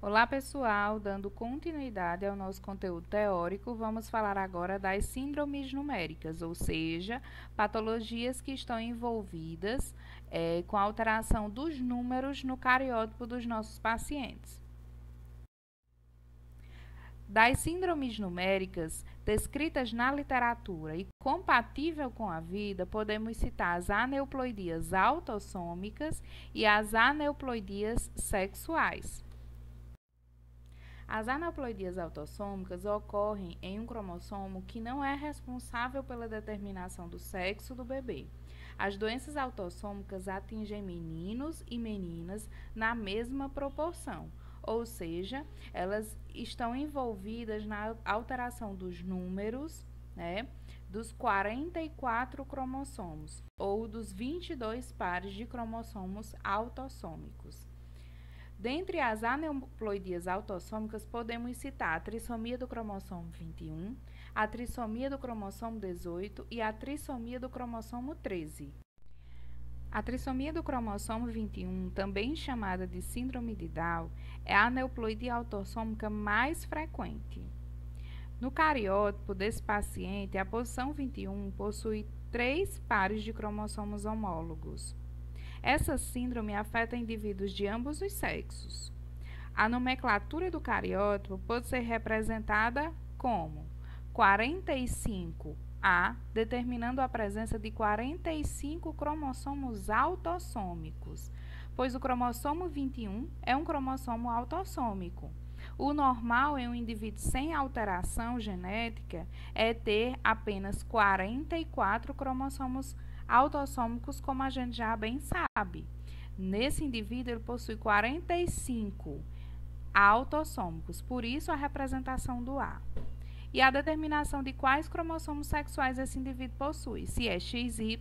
Olá pessoal, dando continuidade ao nosso conteúdo teórico, vamos falar agora das síndromes numéricas, ou seja, patologias que estão envolvidas com a alteração dos números no cariótipo dos nossos pacientes. Das síndromes numéricas descritas na literatura e compatível com a vida, podemos citar as aneuploidias autossômicas e as aneuploidias sexuais. As aneuploidias autossômicas ocorrem em um cromossomo que não é responsável pela determinação do sexo do bebê. As doenças autossômicas atingem meninos e meninas na mesma proporção, ou seja, elas estão envolvidas na alteração dos números, dos 44 cromossomos, ou dos 22 pares de cromossomos autossômicos. Dentre as aneuploidias autossômicas, podemos citar a trissomia do cromossomo 21, a trissomia do cromossomo 18 e a trissomia do cromossomo 13. A trissomia do cromossomo 21, também chamada de síndrome de Down, é a aneuploidia autossômica mais frequente. No cariótipo desse paciente, a posição 21 possui 3 pares de cromossomos homólogos. Essa síndrome afeta indivíduos de ambos os sexos. A nomenclatura do cariótipo pode ser representada como 45A, determinando a presença de 45 cromossomos autossômicos, pois o cromossomo 21 é um cromossomo autossômico. O normal em um indivíduo sem alteração genética é ter apenas 44 cromossomos autossômicos, como a gente já bem sabe. Nesse indivíduo, ele possui 45 autossômicos, por isso a representação do A. E a determinação de quais cromossomos sexuais esse indivíduo possui, se é XY,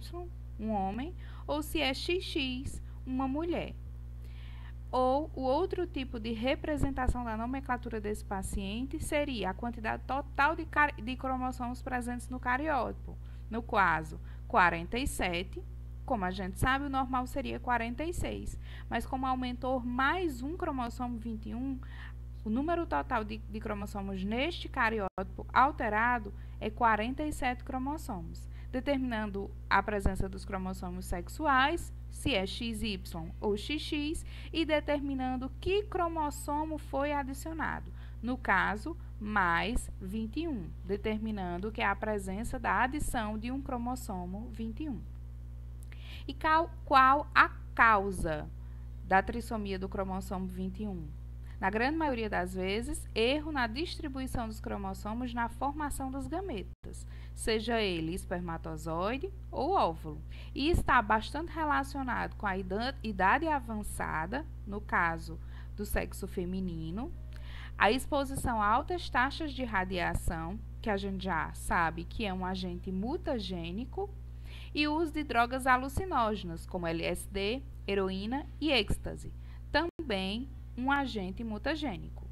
um homem, ou se é XX, uma mulher. Ou o outro tipo de representação da nomenclatura desse paciente seria a quantidade total de cromossomos presentes no cariótipo. No caso, 47, como a gente sabe, o normal seria 46. Mas como aumentou mais um cromossomo 21, o número total de cromossomos neste cariótipo alterado é 47 cromossomos, determinando a presença dos cromossomos sexuais, se é XY ou XX, e determinando que cromossomo foi adicionado. No caso, mais 21, determinando que é a presença da adição de um cromossomo 21. E qual a causa da trissomia do cromossomo 21? Na grande maioria das vezes, erro na distribuição dos cromossomos na formação dos gametas, seja ele espermatozoide ou óvulo, e está bastante relacionado com a idade avançada, no caso do sexo feminino, a exposição a altas taxas de radiação, que a gente já sabe que é um agente mutagênico, e o uso de drogas alucinógenas, como LSD, heroína e êxtase, também um agente mutagênico.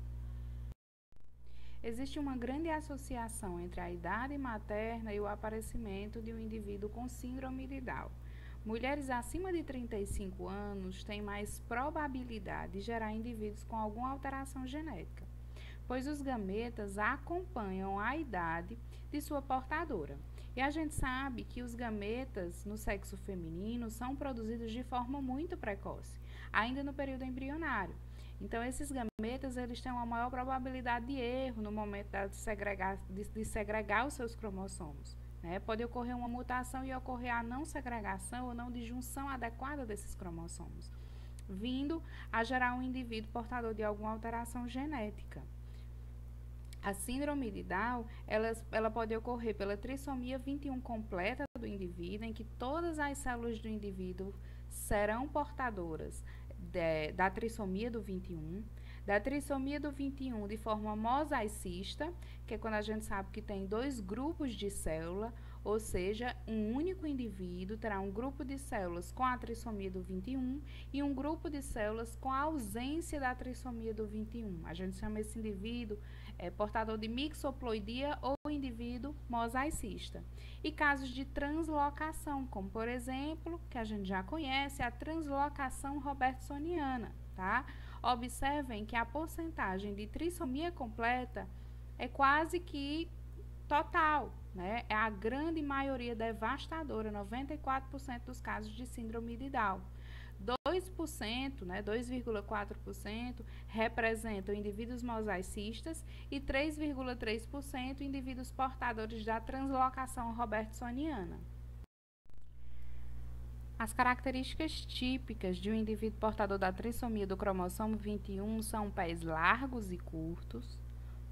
Existe uma grande associação entre a idade materna e o aparecimento de um indivíduo com síndrome de Down. Mulheres acima de 35 anos têm mais probabilidade de gerar indivíduos com alguma alteração genética, pois os gametas acompanham a idade de sua portadora. E a gente sabe que os gametas no sexo feminino são produzidos de forma muito precoce, ainda no período embrionário. Então, esses gametas eles têm uma maior probabilidade de erro no momento de segregar os seus cromossomos. Pode ocorrer uma mutação e ocorrer a não segregação ou não disjunção adequada desses cromossomos, vindo a gerar um indivíduo portador de alguma alteração genética. A síndrome de Down, ela pode ocorrer pela trissomia 21 completa do indivíduo, em que todas as células do indivíduo serão portadoras da trissomia do 21, da trissomia do 21 de forma mosaicista, que é quando a gente sabe que tem 2 grupos de célula, ou seja, um único indivíduo terá um grupo de células com a trissomia do 21 e um grupo de células com a ausência da trissomia do 21. A gente chama esse indivíduo portador de mixoploidia ou indivíduo mosaicista. E casos de translocação, como por exemplo, que a gente já conhece, a translocação robertsoniana, tá? Observem que a porcentagem de trissomia completa é quase que total, né? É a grande maioria devastadora, 94% dos casos de síndrome de Down. 2%, né, 2,4% representam indivíduos mosaicistas e 3,3% indivíduos portadores da translocação robertsoniana. As características típicas de um indivíduo portador da trissomia do cromossomo 21 são pés largos e curtos,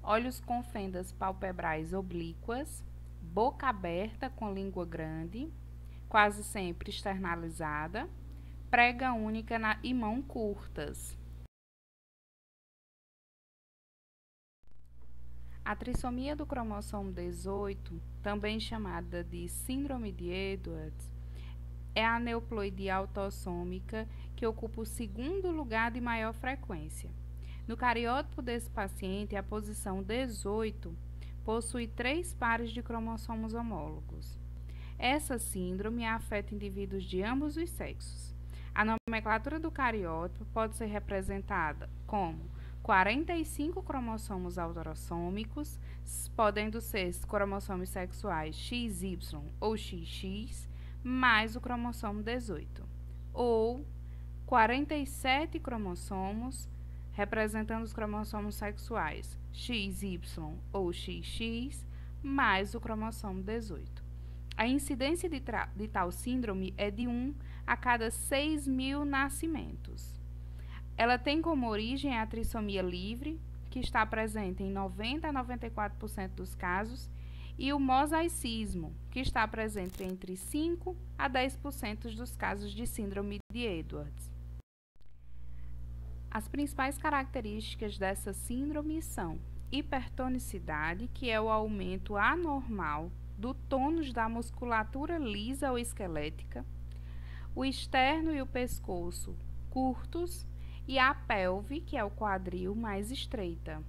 olhos com fendas palpebrais oblíquas, boca aberta com língua grande, quase sempre externalizada, prega única e mão curtas. A trissomia do cromossomo 18, também chamada de síndrome de Edwards, é a aneuploidia autossômica que ocupa o segundo lugar de maior frequência. No cariótipo desse paciente, a posição 18 possui 3 pares de cromossomos homólogos. Essa síndrome afeta indivíduos de ambos os sexos. A nomenclatura do cariótipo pode ser representada como 45 cromossomos autossômicos, podendo ser cromossomos sexuais XY ou XX, mais o cromossomo 18, ou 47 cromossomos, representando os cromossomos sexuais XY ou XX, mais o cromossomo 18. A incidência de tal síndrome é de 1 a cada 6.000 nascimentos. Ela tem como origem a trissomia livre, que está presente em 90 a 94% dos casos, e o mosaicismo, que está presente entre 5 a 10% dos casos de síndrome de Edwards. As principais características dessa síndrome são hipertonicidade, que é o aumento anormal do tônus da musculatura lisa ou esquelética, o externo e o pescoço curtos e a pelve, que é o quadril, mais estreita.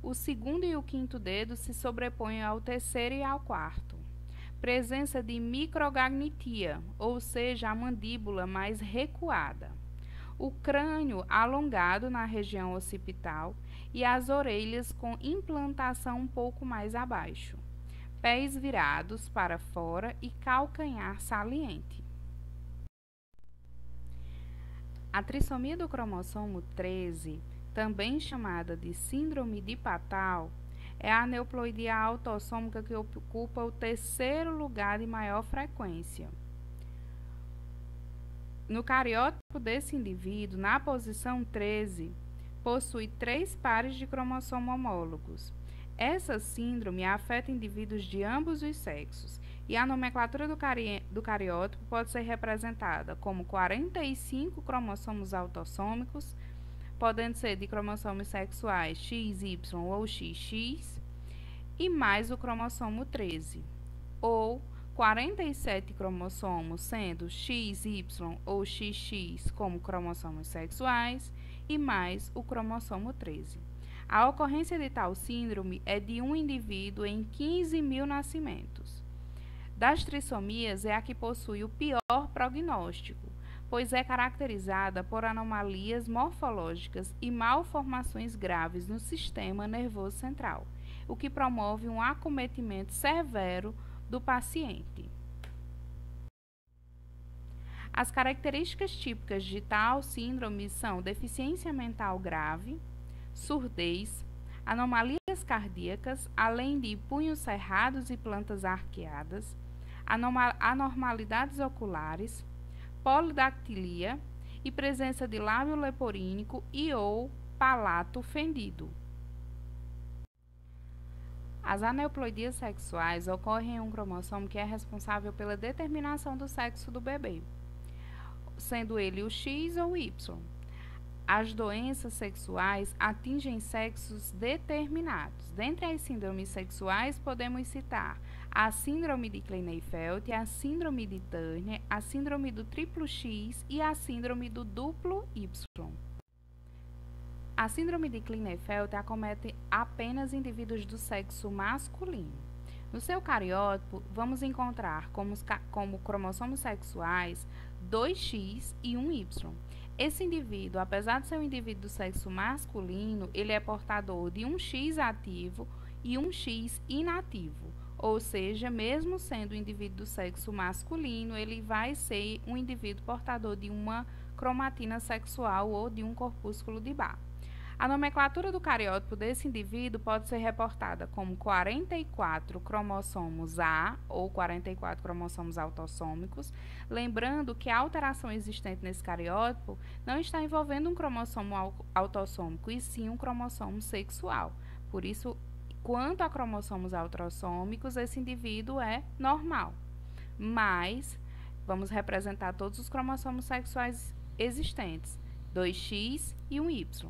O segundo e o quinto dedo se sobrepõem ao terceiro e ao quarto. Presença de microgagnitia, ou seja, a mandíbula mais recuada. O crânio alongado na região occipital e as orelhas com implantação um pouco mais abaixo. Pés virados para fora e calcanhar saliente. A trissomia do cromossomo 13, também chamada de síndrome de Patau, é a aneuploidia autossômica que ocupa o terceiro lugar de maior frequência. No cariótipo desse indivíduo, na posição 13, possui 3 pares de cromossomos homólogos. Essa síndrome afeta indivíduos de ambos os sexos e a nomenclatura do cariótipo pode ser representada como 45 cromossomos autossômicos, podendo ser de cromossomos sexuais XY ou XX, e mais o cromossomo 13, ou 47 cromossomos, sendo XY ou XX como cromossomos sexuais, e mais o cromossomo 13. A ocorrência de tal síndrome é de um indivíduo em 15.000 nascimentos. Das trissomias, é a que possui o pior prognóstico, pois é caracterizada por anomalias morfológicas e malformações graves no sistema nervoso central, o que promove um acometimento severo do paciente. As características típicas de tal síndrome são deficiência mental grave, surdez, anomalias cardíacas, além de punhos cerrados e plantas arqueadas, anormalidades oculares, polidactilia e presença de lábio leporínico e ou palato fendido. As aneuploidias sexuais ocorrem em um cromossomo que é responsável pela determinação do sexo do bebê, sendo ele o X ou Y. As doenças sexuais atingem sexos determinados. Dentre as síndromes sexuais, podemos citar a síndrome de Klinefelter, a síndrome de Turner, a síndrome do triplo X e a síndrome do duplo Y. A síndrome de Klinefelter acomete apenas indivíduos do sexo masculino. No seu cariótipo, vamos encontrar como cromossomos sexuais 2X e 1Y. Esse indivíduo, apesar de ser um indivíduo do sexo masculino, ele é portador de um X ativo e um X inativo. Ou seja, mesmo sendo um indivíduo do sexo masculino, ele vai ser um indivíduo portador de uma cromatina sexual ou de um corpúsculo de Barr. A nomenclatura do cariótipo desse indivíduo pode ser reportada como 44 cromossomos A ou 44 cromossomos autossômicos, lembrando que a alteração existente nesse cariótipo não está envolvendo um cromossomo autossômico, e sim um cromossomo sexual. Por isso, quanto a cromossomos autossômicos, esse indivíduo é normal. Mas, vamos representar todos os cromossomos sexuais existentes, 2X e um Y.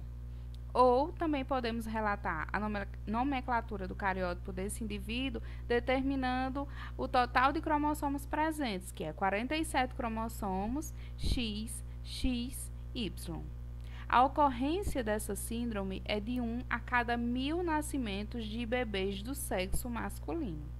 Ou também podemos relatar a nomenclatura do cariótipo desse indivíduo, determinando o total de cromossomos presentes, que é 47 cromossomos X, X, Y. A ocorrência dessa síndrome é de 1 a cada 1000 nascimentos de bebês do sexo masculino.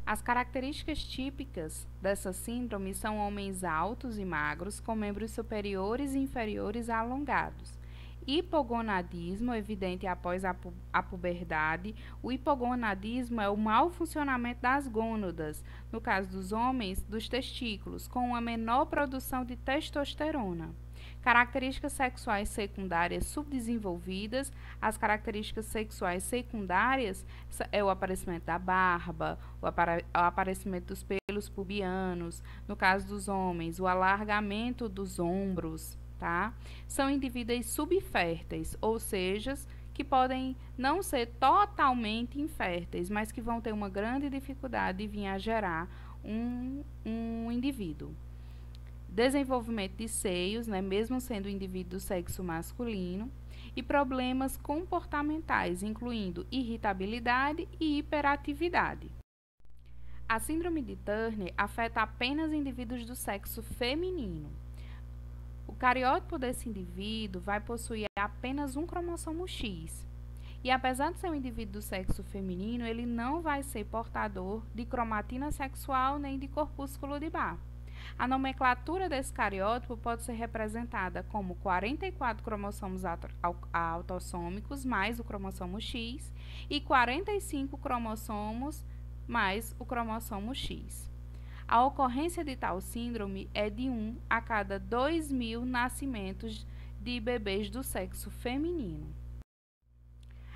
As características típicas dessa síndrome são homens altos e magros, com membros superiores e inferiores alongados. Hipogonadismo, evidente após a puberdade. O hipogonadismo é o mau funcionamento das gônadas, no caso dos homens, dos testículos, com uma menor produção de testosterona. Características sexuais secundárias subdesenvolvidas. As características sexuais secundárias é o aparecimento da barba, o aparecimento dos pelos pubianos, no caso dos homens, o alargamento dos ombros, tá? São indivíduos subférteis, ou seja, que podem não ser totalmente inférteis, mas que vão ter uma grande dificuldade de vir a gerar um indivíduo. Desenvolvimento de seios, né, mesmo sendo indivíduo do sexo masculino, e problemas comportamentais, incluindo irritabilidade e hiperatividade. A síndrome de Turner afeta apenas indivíduos do sexo feminino. O cariótipo desse indivíduo vai possuir apenas um cromossomo X. E apesar de ser um indivíduo do sexo feminino, ele não vai ser portador de cromatina sexual nem de corpúsculo de Barr. A nomenclatura desse cariótipo pode ser representada como 44 cromossomos autossômicos mais o cromossomo X e 45 cromossomos mais o cromossomo X. A ocorrência de tal síndrome é de 1 a cada 2.000 nascimentos de bebês do sexo feminino.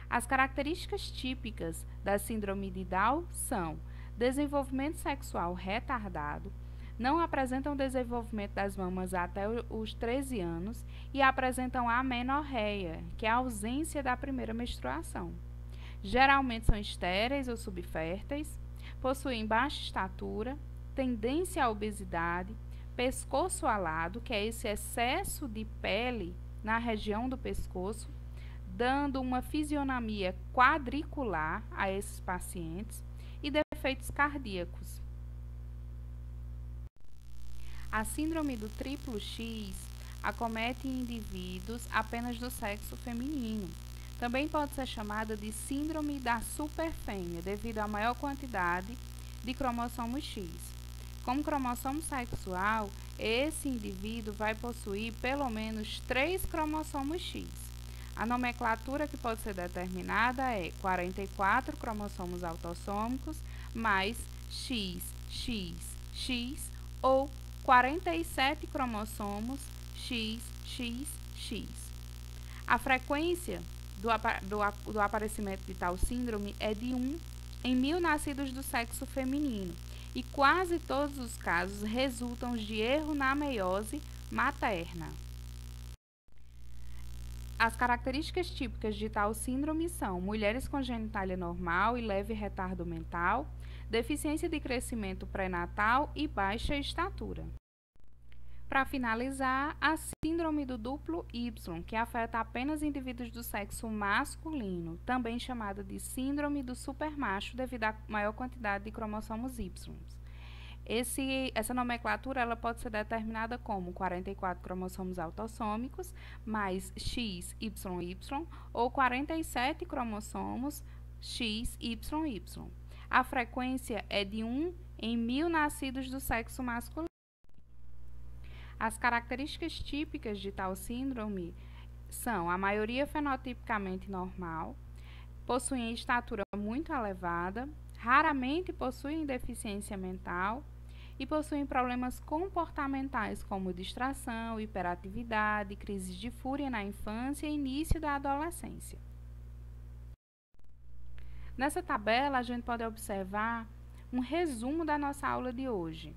As características típicas da síndrome de Down são desenvolvimento sexual retardado, não apresentam desenvolvimento das mamas até os 13 anos e apresentam amenorreia, que é a ausência da primeira menstruação. Geralmente são estéreis ou subférteis, possuem baixa estatura, tendência à obesidade, pescoço alado, que é esse excesso de pele na região do pescoço, dando uma fisionomia quadricular a esses pacientes, e defeitos cardíacos. A síndrome do triplo X acomete indivíduos apenas do sexo feminino. Também pode ser chamada de síndrome da superfêmea, devido à maior quantidade de cromossomo X. Como cromossomo sexual, esse indivíduo vai possuir pelo menos 3 cromossomos X. A nomenclatura que pode ser determinada é 44 cromossomos autossômicos mais X, X, X ou 47 cromossomos X, X, X. A frequência do aparecimento de tal síndrome é de 1 em 1000 nascidos do sexo feminino, e quase todos os casos resultam de erro na meiose materna. As características típicas de tal síndrome são mulheres com genitália normal e leve retardo mental, deficiência de crescimento pré-natal e baixa estatura. Para finalizar, a síndrome do duplo Y, que afeta apenas indivíduos do sexo masculino, também chamada de síndrome do supermacho devido à maior quantidade de cromossomos Y. Essa nomenclatura ela pode ser determinada como 44 cromossomos autossômicos mais XYY ou 47 cromossomos XYY. A frequência é de 1 em 1000 nascidos do sexo masculino. As características típicas de tal síndrome são a maioria fenotipicamente normal, possuem estatura muito elevada, raramente possuem deficiência mental e possuem problemas comportamentais como distração, hiperatividade, crises de fúria na infância e início da adolescência. Nessa tabela, a gente pode observar um resumo da nossa aula de hoje.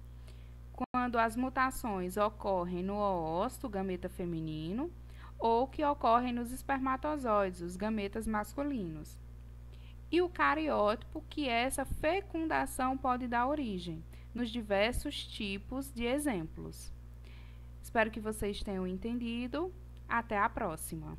Quando as mutações ocorrem no oócito, gameta feminino, ou que ocorrem nos espermatozoides, os gametas masculinos. E o cariótipo, que essa fecundação pode dar origem, nos diversos tipos de exemplos. Espero que vocês tenham entendido. Até a próxima!